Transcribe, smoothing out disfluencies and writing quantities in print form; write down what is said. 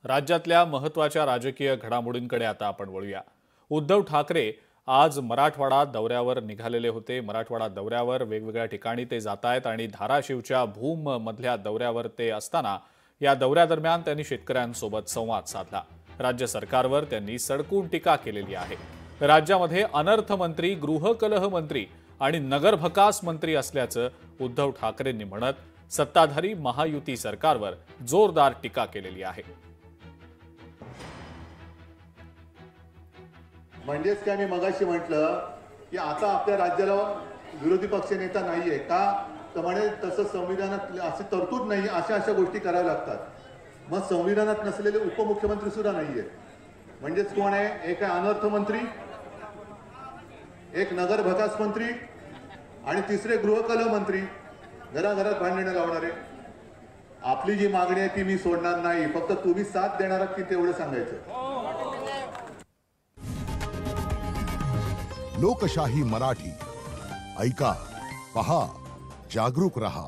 राज्यातल्या महत्त्वाच्या राजकीय घडामोडींकडे आता आपण वळूया। उद्धव ठाकरे आज मराठवाडा दौऱ्यावर निघालेले होते। मराठवाडा दौऱ्यावर वेगवेगळ्या ठिकाणी ते जात आहेत आणि धाराशिवच्या भूम मधल्या दौऱ्यावर ते असताना या दौऱ्यादरम्यान त्यांनी शेतकऱ्यांसोबत संवाद साधला। राज्य सरकारवर त्यांनी सडकून टीका केलेली आहे। राज्यामध्ये अनर्थ मंत्री, गृहकलह मंत्री आणि नगरभकास मंत्री असल्याचं उद्धव ठाकरेंनी म्हणत सत्ताधारी महायुती सरकारवर जोरदार टीका केलेली आहे। म्हणजेच काय मी मगाशी म्हटलं की आता आपल्या राज्याला विरोधी पक्ष नेता नाहीये का, तर म्हणे तसं संविधानात अशी तरतूद नाही, अशा गोष्टी कराव्या लागतात। मग संविधानात नसलेले उपमुख्यमंत्री सुद्धा नाहीये। म्हणजेच कोण आहे? एक आहे अनर्थ मंत्री, एक नगरभकास मंत्री आणि तिसरे गृहकलह मंत्री, घराघरात भांडणे लावणारे। आपली जी मागणी आहे ती मी सोडणार नाही, फक्त तुम्ही साथ देणार आहात की तेवढं सांगायचं। लोकशाही मराठी ऐका, पहा, जागरूक रहा।